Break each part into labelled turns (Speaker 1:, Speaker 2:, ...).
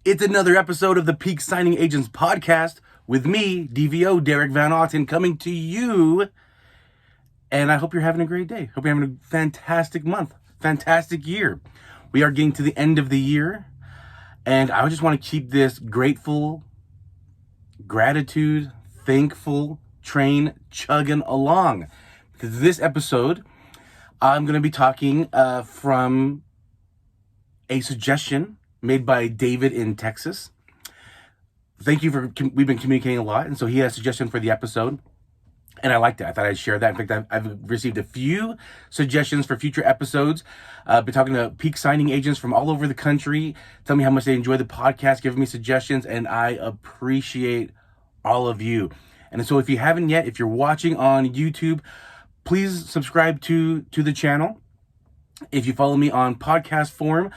Speaker 1: It's another episode of the Peak Signing Agents podcast with me, DVO, Derek Van Otten, coming to you. And I hope you're having a great day. Hope you're having a fantastic month, fantastic year. We are getting to the end of the year, and I just want to keep this grateful, gratitude, thankful train chugging along. Because this episode, I'm going to be talking from a suggestion made by David in Texas. Thank you we've been communicating a lot, and so he had a suggestion for the episode, and I liked it. I thought I'd share that. In fact, I've received a few suggestions for future episodes. I've been talking to peak signing agents from all over the country, tell me how much they enjoy the podcast, giving me suggestions, and I appreciate all of you. And so if you haven't yet, if you're watching on YouTube, please subscribe to the channel. If you follow me on podcast form,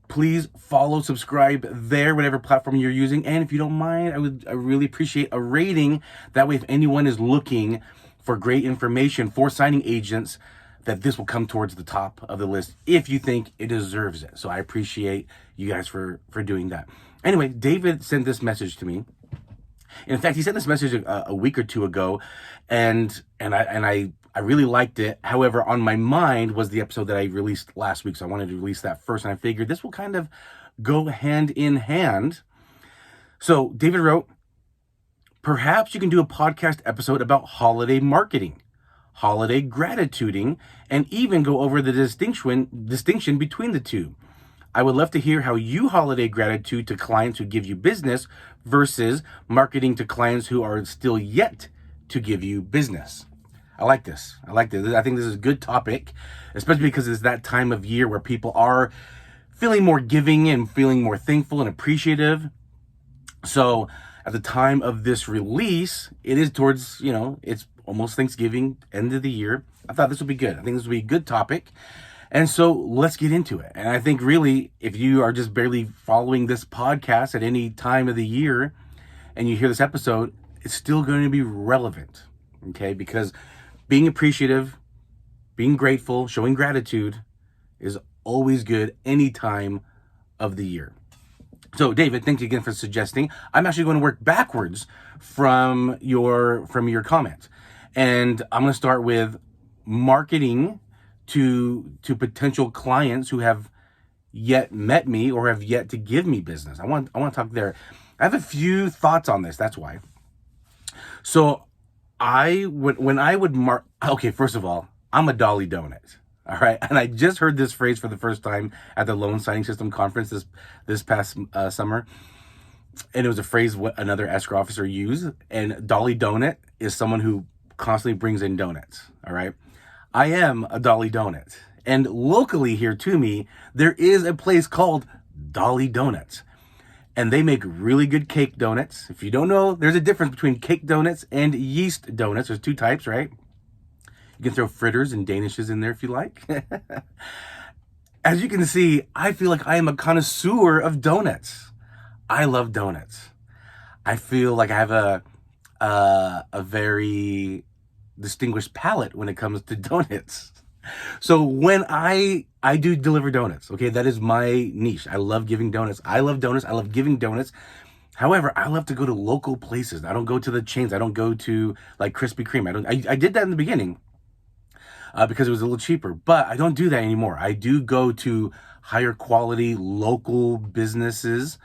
Speaker 1: please follow, subscribe there, whatever platform you're using. And if you don't mind, I really appreciate a rating. That way, if anyone is looking for great information for signing agents, that this will come towards the top of the list if you think it deserves it. So I appreciate you guys for doing that. Anyway, David sent this message to me. In fact, he sent this message a week or two ago, and I really liked it. However, on my mind was the episode that I released last week, so I wanted to release that first, and I figured this will kind of go hand in hand. So David wrote, perhaps you can do a podcast episode about holiday marketing, holiday gratituding, and even go over the distinction between the two. I would love to hear how you holiday gratitude to clients who give you business versus marketing to clients who are still yet to give you business. I like this. I think this is a good topic, especially because it's that time of year where people are feeling more giving and feeling more thankful and appreciative. So at the time of this release, it is towards, it's almost Thanksgiving, end of the year. I thought this would be good. I think this would be a good topic. And so let's get into it. And I think really, if you are just barely following this podcast at any time of the year and you hear this episode, it's still going to be relevant, okay? Because being appreciative, being grateful, showing gratitude is always good any time of the year. So David, thank you again for suggesting. I'm actually going to work backwards from your comment. And I'm going to start with marketing to potential clients who have yet met me or have yet to give me business. I want to talk there. I have a few thoughts on this. That's why. So when I would okay, first of all, I'm a Dolly Donut. All right. And I just heard this phrase for the first time at the Loan Signing System conference this past summer. And it was a phrase what another escrow officer used. And Dolly Donut is someone who constantly brings in donuts. All right. I am a Dolly Donut. And locally here to me, there is a place called Dolly Donuts. And they make really good cake donuts. If you don't know, there's a difference between cake donuts and yeast donuts. There's two types, right? You can throw fritters and danishes in there if you like. As you can see, I feel like I am a connoisseur of donuts. I love donuts. I feel like I have a very distinguished palate when it comes to donuts. So when I do deliver donuts, okay, that is my niche. I love giving donuts. I love donuts. I love giving donuts. However, I love to go to local places. I don't go to the chains. I don't go to like Krispy Kreme. I did that in the beginning because it was a little cheaper, but I don't do that anymore. I do go to higher quality local businesses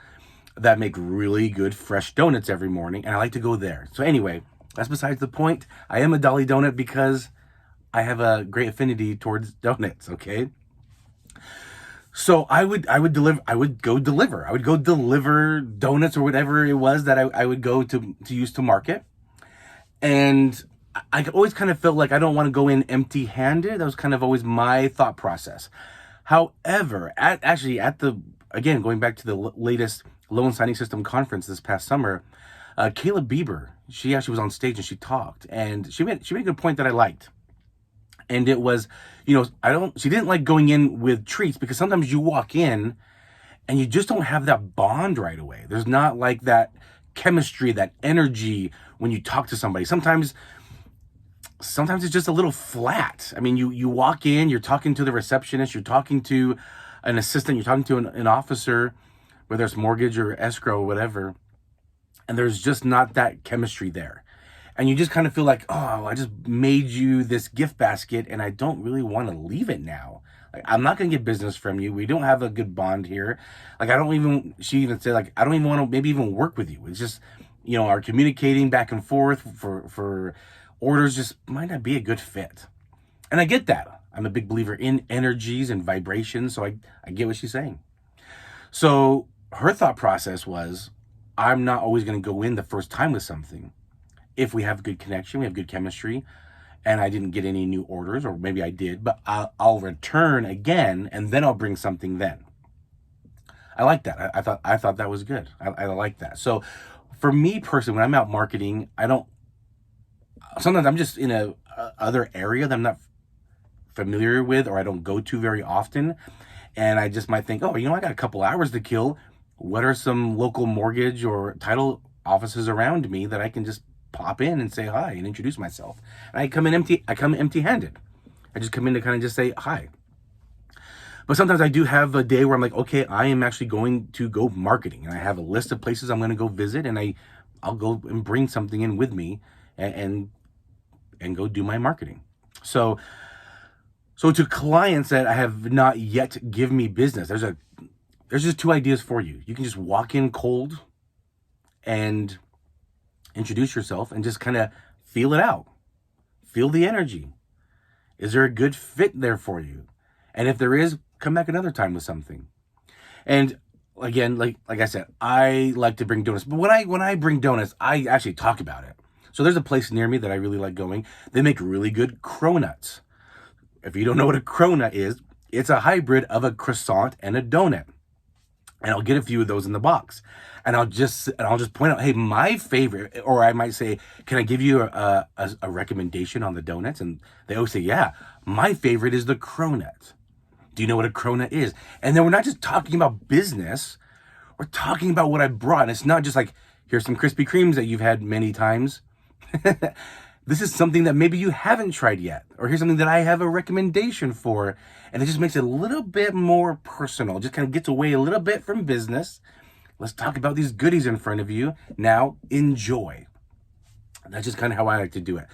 Speaker 1: that make really good fresh donuts every morning, and I like to go there. So anyway, that's besides the point. I am a Dolly Donut because I have a great affinity towards donuts, okay? So I would go deliver donuts or whatever it was that I would go to use to market. And I always kind of felt like I don't want to go in empty-handed. That was kind of always my thought process. However, again, going back to the latest Loan Signing System conference this past summer, Caleb Bieber, she actually was on stage and she talked, and she made a good point that I liked. And it was, she didn't like going in with treats because sometimes you walk in and you just don't have that bond right away. There's not like that chemistry, that energy when you talk to somebody. Sometimes it's just a little flat. I mean, you walk in, you're talking to the receptionist, you're talking to an assistant, you're talking to an officer, whether it's mortgage or escrow or whatever, and there's just not that chemistry there. And you just kind of feel like, oh, I just made you this gift basket and I don't really want to leave it now. Like, I'm not going to get business from you. We don't have a good bond here. Like, she even said, like, I don't even want to maybe even work with you. It's just, our communicating back and forth for orders just might not be a good fit. And I get that. I'm a big believer in energies and vibrations, so I get what she's saying. So her thought process was, I'm not always going to go in the first time with something. If we have good connection, we have good chemistry, and I didn't get any new orders, or maybe I did, but I'll return again, and then I'll bring something then. I like that. I thought that was good. I like that. So for me personally, when I'm out marketing, sometimes I'm just in a other area that I'm not familiar with, or I don't go to very often, and I just might think, oh, I got a couple hours to kill. What are some local mortgage or title offices around me that I can just pop in and say hi and introduce myself? And I come empty-handed. I just come in to kind of just say hi. But sometimes I do have a day where I'm like, okay, I am actually going to go marketing, and I have a list of places I'm going to go visit, and I'll go and bring something in with me and go do my marketing. So to clients that have not yet given me business, there's just two ideas for you. You can just walk in cold and introduce yourself and just kind of feel it out. Feel the energy. Is there a good fit there for you? And if there is, come back another time with something. And again, like I said, I like to bring donuts. But when I bring donuts, I actually talk about it. So there's a place near me that I really like going. They make really good cronuts. If you don't know what a cronut is, it's a hybrid of a croissant and a donut. And I'll get a few of those in the box. And I'll just point out, hey, my favorite, or I might say, can I give you a recommendation on the donuts? And they always say, yeah, my favorite is the cronut. Do you know what a cronut is? And then we're not just talking about business. We're talking about what I brought. And it's not just like, here's some Krispy Kremes that you've had many times. This is something that maybe you haven't tried yet. Or here's something that I have a recommendation for. And it just makes it a little bit more personal. Just kind of gets away a little bit from business. Let's talk about these goodies in front of you. Now, enjoy. That's just kind of how I like to do it.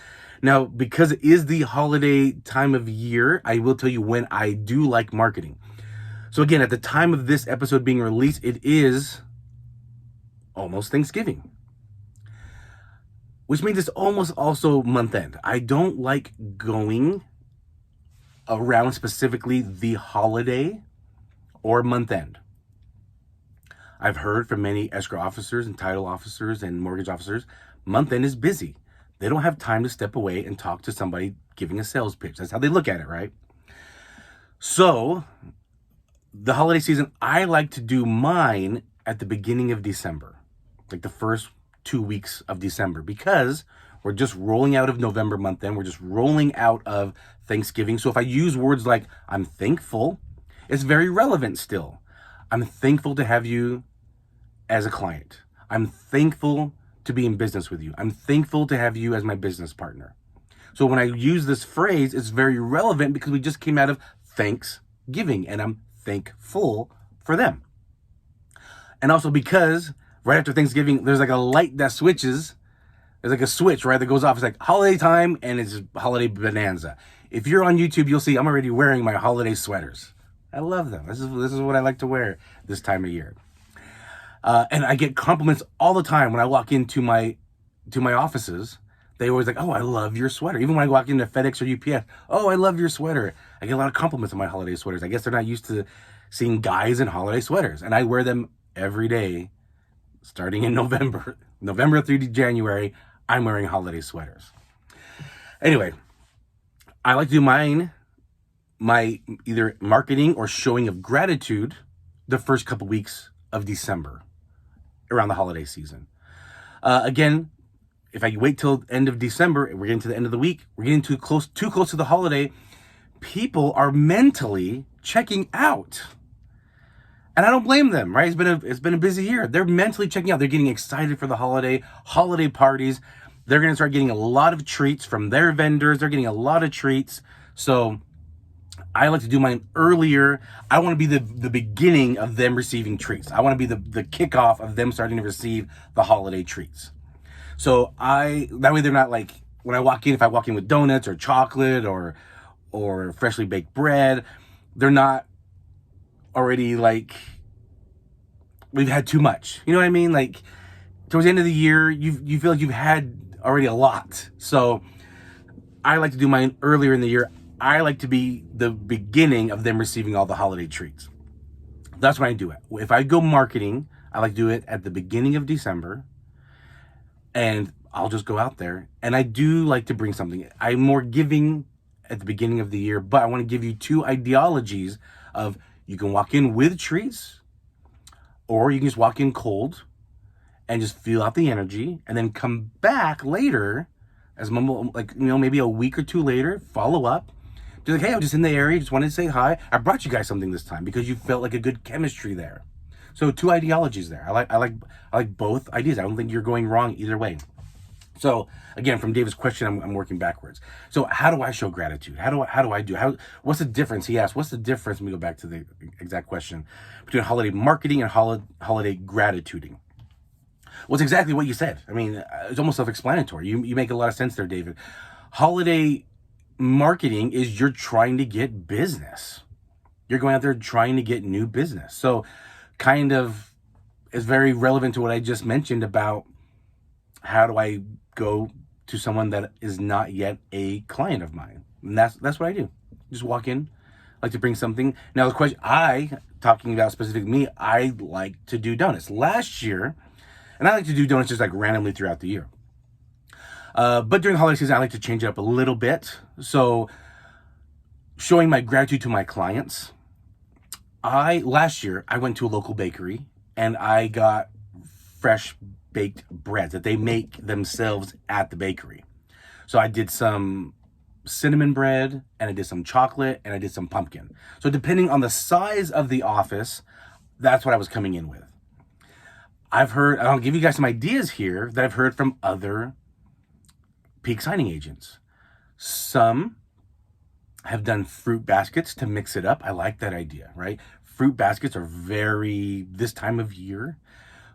Speaker 1: Now, because it is the holiday time of year, I will tell you when I do like marketing. So again, at the time of this episode being released, it is almost Thanksgiving, which means it's almost also month end. I don't like going around specifically the holiday or month end. I've heard from many escrow officers and title officers and mortgage officers, month end is busy. They don't have time to step away and talk to somebody giving a sales pitch. That's how they look at it, right? So the holiday season, I like to do mine at the beginning of December, like the first 2 weeks of December, because we're just rolling out of November month end. We're just rolling out of Thanksgiving. So if I use words like I'm thankful, it's very relevant still. I'm thankful to have you as a client. I'm thankful to be in business with you. I'm thankful to have you as my business partner. So when I use this phrase, it's very relevant because we just came out of Thanksgiving and I'm thankful for them. And also because right after Thanksgiving, there's like a light that switches. There's like a switch, right, that goes off. It's like holiday time and it's holiday bonanza. If you're on YouTube, you'll see I'm already wearing my holiday sweaters. I love them. This is what I like to wear this time of year. And I get compliments all the time when I walk into my offices. They always like, oh, I love your sweater. Even when I walk into FedEx or UPS, oh, I love your sweater. I get a lot of compliments on my holiday sweaters. I guess they're not used to seeing guys in holiday sweaters. And I wear them every day, starting in November. November through January, I'm wearing holiday sweaters. Anyway, I like to do my either marketing or showing of gratitude the first couple weeks of December around the holiday season. Again, if I wait till end of December, we're getting to the end of the week, we're getting too close to the holiday, people are mentally checking out. And I don't blame them, right? It's been a busy year. They're mentally checking out. They're getting excited for the holiday parties. They're going to start getting a lot of treats from their vendors. They're getting a lot of treats. So I like to do mine earlier. I want to be the beginning of them receiving treats. I want to be the kickoff of them starting to receive the holiday treats. So that way they're not like, when I walk in, if I walk in with donuts or chocolate or freshly baked bread, they're not already like, we've had too much. You know what I mean? Like towards the end of the year, you feel like you've had already a lot. So I like to do mine earlier in the year. I like to be the beginning of them receiving all the holiday treats. That's when I do it. If I go marketing, I like to do it at the beginning of December, and I'll just go out there. And I do like to bring something. I'm more giving at the beginning of the year, but I want to give you two ideologies of, you can walk in with treats, or you can just walk in cold and just feel out the energy, and then come back later, as like, you know, maybe a week or two later, follow up. Be like, hey, I'm just in the area, just wanted to say hi. I brought you guys something this time because you felt like a good chemistry there. So two ideologies there. I like both ideas. I don't think you're going wrong either way. So again, from David's question, I'm working backwards. So how do I show gratitude? What's the difference? He asked, what's the difference? Let me go back to the exact question between holiday marketing and holiday gratituding. Well, it's exactly what you said. I mean, it's almost self-explanatory. You make a lot of sense there, David. Holiday marketing is, you're trying to get business. You're going out there trying to get new business. So kind of is very relevant to what I just mentioned about, how do I go to someone that is not yet a client of mine? And that's what I do. Just walk in, like to bring something. Now the question, talking about specifically me, I like to do donuts. Last year, and I like to do donuts just like randomly throughout the year. But during the holiday season, I like to change it up a little bit. So showing my gratitude to my clients. Last year, I went to a local bakery and I got fresh baked breads that they make themselves at the bakery. So I did some cinnamon bread, and I did some chocolate, and I did some pumpkin. So depending on the size of the office, that's what I was coming in with. I'll give you guys some ideas here that I've heard from other peak signing agents. Some have done fruit baskets to mix it up. I like that idea, right? Fruit baskets are this time of year.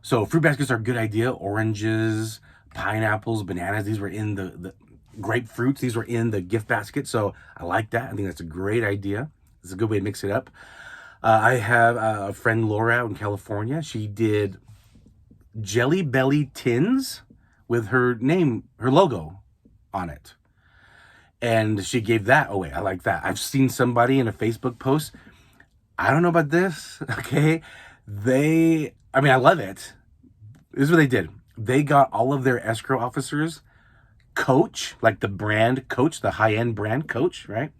Speaker 1: So fruit baskets are a good idea. Oranges, pineapples, bananas, these were in the grapefruits. These were in the gift basket. So I like that. I think that's a great idea. It's a good way to mix it up. I have a friend, Laura, out in California. She did Jelly Belly tins with her logo on it. And she gave that away. I like that. I've seen somebody in a Facebook post. I don't know about this, okay? I love it. This is what they did. They got all of their escrow officers Coach, like the brand Coach, the high-end brand Coach, right?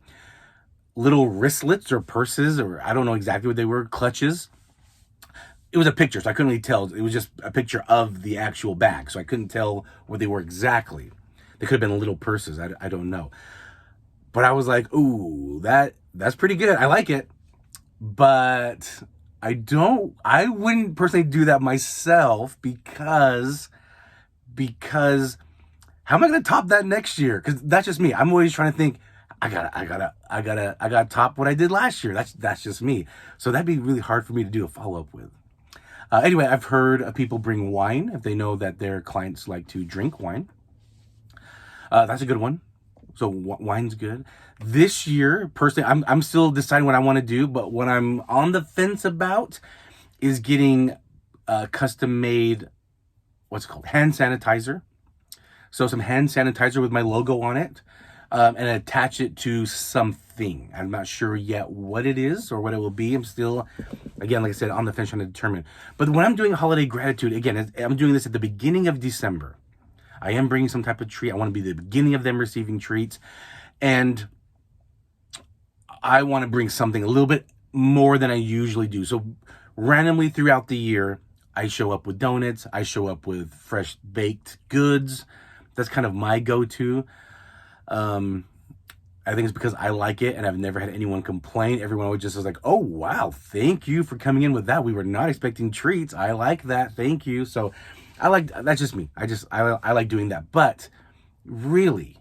Speaker 1: Little wristlets or purses, or I don't know exactly what they were, clutches. It was a picture, so I couldn't really tell. It was just a picture of the actual bag, so I couldn't tell what they were exactly. They could have been little purses. I don't know. But I was like, ooh, that's pretty good. I like it. But I wouldn't personally do that myself because how am I going to top that next year? Because that's just me. I'm always trying to think, I gotta top what I did last year. That's just me. So that'd be really hard for me to do a follow-up with. Anyway, I've heard of people bring wine if they know that their clients like to drink wine. That's a good one. So wine's good. This year, personally, I'm still deciding what I want to do, but what I'm on the fence about is getting custom-made, what's it called, hand sanitizer. So some hand sanitizer with my logo on it, and attach it to something. I'm not sure yet what it is or what it will be. I'm still, again, like I said, on the fence trying to determine. But when I'm doing holiday gratitude, again, I'm doing this at the beginning of December. I am bringing some type of treat. I want to be the beginning of them receiving treats. And I want to bring something a little bit more than I usually do. So randomly throughout the year, I show up with donuts. I show up with fresh baked goods. That's kind of my go-to. I think it's because I like it and I've never had anyone complain. Everyone always just is like, oh, wow, thank you for coming in with that. We were not expecting treats. I like that. Thank you. So that's just me. I like doing that. But really,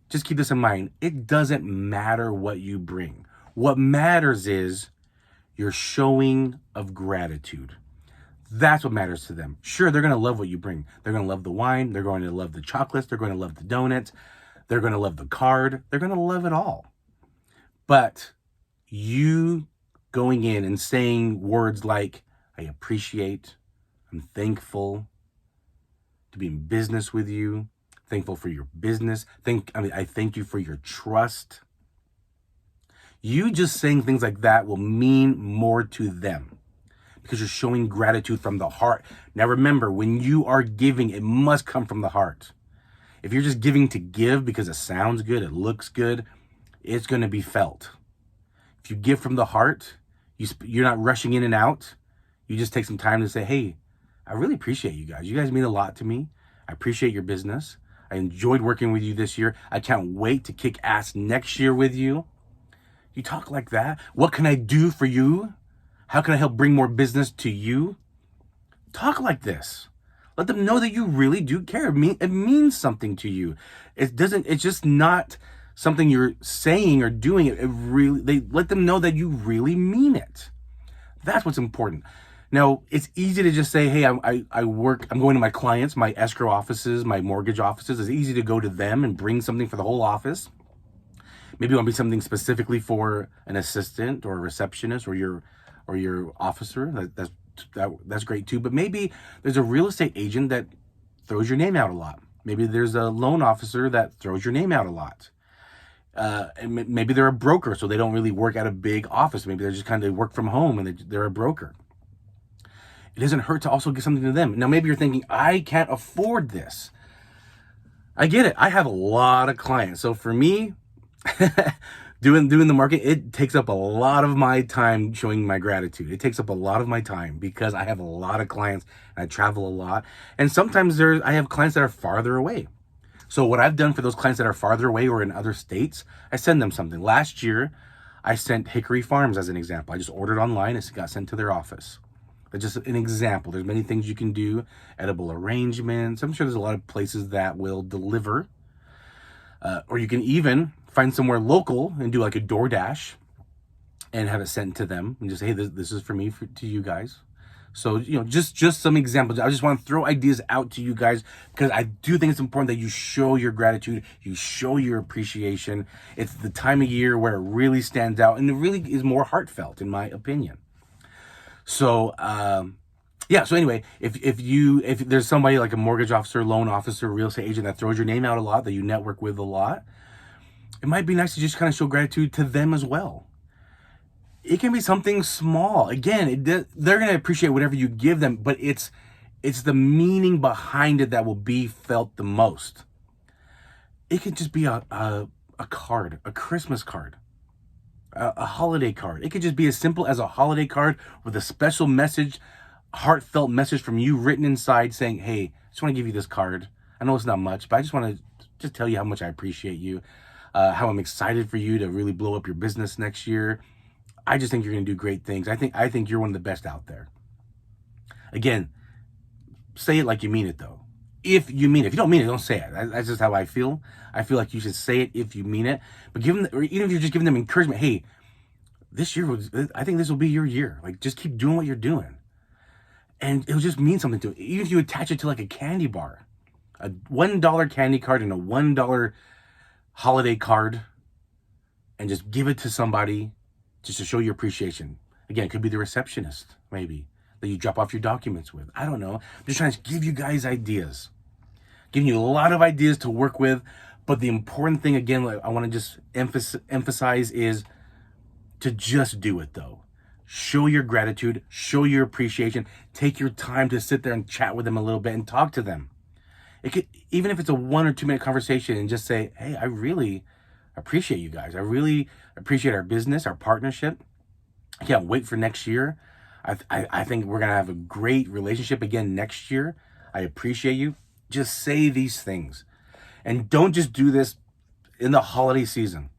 Speaker 1: just keep this in mind. It doesn't matter what you bring. What matters is your showing of gratitude. That's what matters to them. Sure, they're going to love what you bring. They're going to love the wine. They're going to love the chocolates. They're going to love the donuts. They're going to love the card. They're going to love it all. But you going in and saying words like, I appreciate, I'm thankful to be in business with you, thankful for your business, I thank you for your trust. You just saying things like that will mean more to them because you're showing gratitude from the heart. Now remember, when you are giving, it must come from the heart. If you're just giving to give because it sounds good, it looks good, it's going to be felt. If you give from the heart, you're not rushing in and out. You just take some time to say, hey, I really appreciate you guys. You guys mean a lot to me. I appreciate your business. I enjoyed working with you this year. I can't wait to kick ass next year with you. You talk like that. What can I do for you? How can I help bring more business to you? Talk like this. Let them know that you really do care. It means something to you. It's just not something you're saying or doing. They let them know that you really mean it. That's what's important. Now, it's easy to just say, hey, I'm going to my clients, my escrow offices, my mortgage offices. It's easy to go to them and bring something for the whole office. Maybe it want to be something specifically for an assistant or a receptionist or your officer. That's great too. But maybe there's a real estate agent that throws your name out a lot. Maybe there's a loan officer that throws your name out a lot. And maybe they're a broker, so they don't really work at a big office. Maybe they're just kind of work from home and they're a broker. It doesn't hurt to also give something to them. Now, maybe you're thinking, I can't afford this. I get it. I have a lot of clients. So for me, doing the market, it takes up a lot of my time showing my gratitude. It takes up a lot of my time because I have a lot of clients and I travel a lot. And sometimes I have clients that are farther away. So what I've done for those clients that are farther away or in other states, I send them something. Last year, I sent Hickory Farms as an example. I just ordered online. It got sent to their office. That's just an example. There's many things you can do, edible arrangements. I'm sure there's a lot of places that will deliver. Or you can even find somewhere local and do like a DoorDash and have it sent to them and just say, hey, this is for me, to you guys. So, just some examples. I just want to throw ideas out to you guys because I do think it's important that you show your gratitude, you show your appreciation. It's the time of year where it really stands out and it really is more heartfelt, in my opinion. So, so anyway, if there's somebody like a mortgage officer, loan officer, real estate agent that throws your name out a lot, that you network with a lot, it might be nice to just kind of show gratitude to them as well. It can be something small. Again, they're going to appreciate whatever you give them, but it's the meaning behind it that will be felt the most. It could just be a card, a Christmas card, a holiday card. It could just be as simple as a holiday card with a special message, heartfelt message from you written inside saying, hey, I just want to give you this card. I know it's not much, but I just want to just tell you how much I appreciate you, how I'm excited for you to really blow up your business next year. I just think you're going to do great things. I think you're one of the best out there. Again, say it like you mean it, though. If you mean it. If you don't mean it, don't say it. That's just how I feel. I feel like you should say it if you mean it. But or even if you're just giving them encouragement, hey, I think this will be your year. Like, just keep doing what you're doing. And it'll just mean something to it. Even if you attach it to like a candy bar, a $1 candy card and a $1 holiday card, and just give it to somebody just to show your appreciation. Again, it could be the receptionist, maybe, that you drop off your documents with. I don't know. I'm just trying to give you guys ideas. Giving you a lot of ideas to work with. But the important thing, again, I want to just emphasize is to just do it, though. Show your gratitude. Show your appreciation. Take your time to sit there and chat with them a little bit and talk to them. It could, even if it's a 1 or 2 minute conversation, and just say, hey, I really appreciate you guys. I really appreciate our business, our partnership. I can't wait for next year. I think we're going to have a great relationship again next year. I appreciate you. Just say these things. And don't just do this in the holiday season.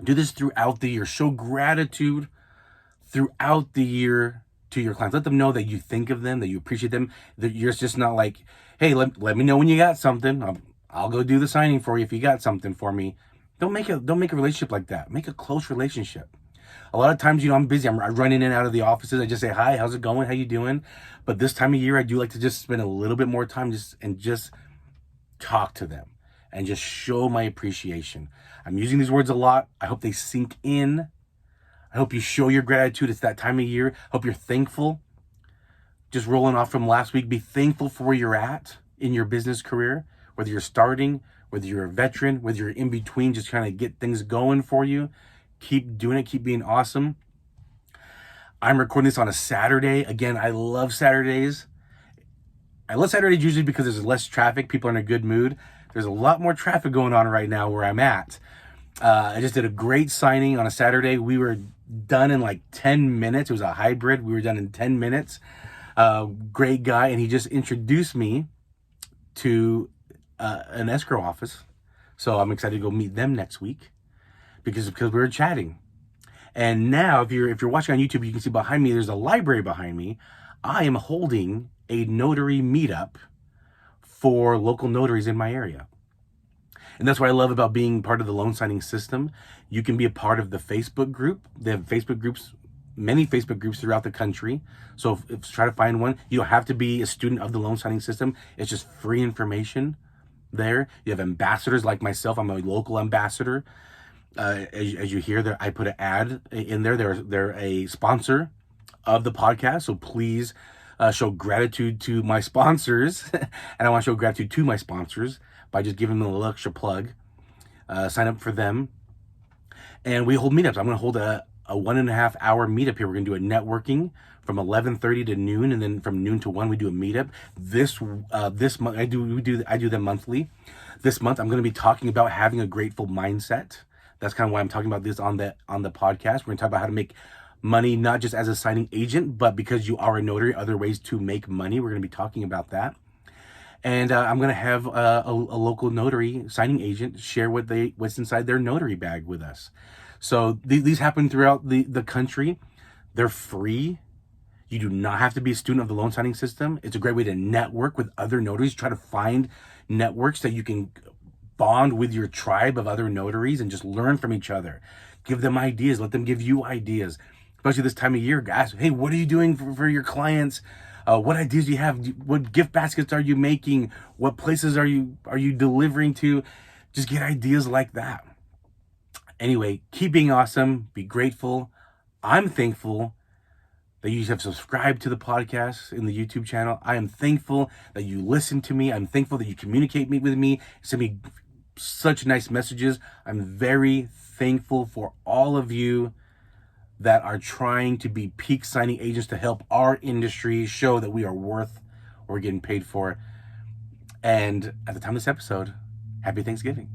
Speaker 1: Do this throughout the year. Show gratitude throughout the year to your clients. Let them know that you think of them, that you appreciate them, that you're just not like, hey, let me know when you got something. I'll go do the signing for you if you got something for me. Don't make a relationship like that. Make a close relationship. A lot of times, I'm busy. I run in and out of the offices. I just say, hi, how's it going? How you doing? But this time of year, I do like to just spend a little bit more time just talk to them and just show my appreciation. I'm using these words a lot. I hope they sink in. I hope you show your gratitude. It's that time of year. I hope you're thankful. Just rolling off from last week, be thankful for where you're at in your business career, whether you're starting, whether you're a veteran, whether you're in between, just trying to get things going for you. Keep doing it. Keep being awesome. I'm recording this on a Saturday. Again, I love Saturdays. I love Saturdays usually because there's less traffic. People are in a good mood. There's a lot more traffic going on right now where I'm at. I just did a great signing on a Saturday. We were done in like 10 minutes. It was a hybrid. We were done in 10 minutes. Great guy. And he just introduced me to an escrow office. So I'm excited to go meet them next week because we were chatting. And now if you're watching on YouTube, you can see behind me, there's a library behind me. I am holding a notary meetup for local notaries in my area. And that's what I love about being part of the loan signing system. You can be a part of the Facebook group. They have Facebook groups, many Facebook groups throughout the country. So if try to find one. You don't have to be a student of the loan signing system. It's just free information there. You have ambassadors like myself. I'm a local ambassador. As you hear there, I put an ad in there. They're a sponsor of the podcast. So please show gratitude to my sponsors. And I want to show gratitude to my sponsors by just giving them a little extra plug. Sign up for them. And we hold meetups. I'm going to hold a 1.5 hour meetup here. We're going to do a networking from 11:30 to noon, and then from noon to 1 we do a meetup. This month I do them monthly. This month I'm going to be talking about having a grateful mindset. That's kind of why I'm talking about this on the podcast. We're going to talk about how to make money, not just as a signing agent, but because you are a notary, other ways to make money. We're going to be talking about that. And I'm going to have a local notary signing agent share what's inside their notary bag with us. So these happen throughout the country. They're free. You do not have to be a student of the loan signing system. It's a great way to network with other notaries. Try to find networks that you can bond with your tribe of other notaries and just learn from each other. Give them ideas. Let them give you ideas. Especially this time of year, guys. Hey, what are you doing for your clients? What ideas do you have? What gift baskets are you making? What places are you delivering to? Just get ideas like that. Anyway, keep being awesome. Be grateful. I'm thankful that you have subscribed to the podcast in the YouTube channel. I am thankful that you listen to me. I'm thankful that you communicate with me. Send me such nice messages. I'm very thankful for all of you that are trying to be peak signing agents to help our industry show that we are worth what we're getting paid for. And at the time of this episode, happy Thanksgiving.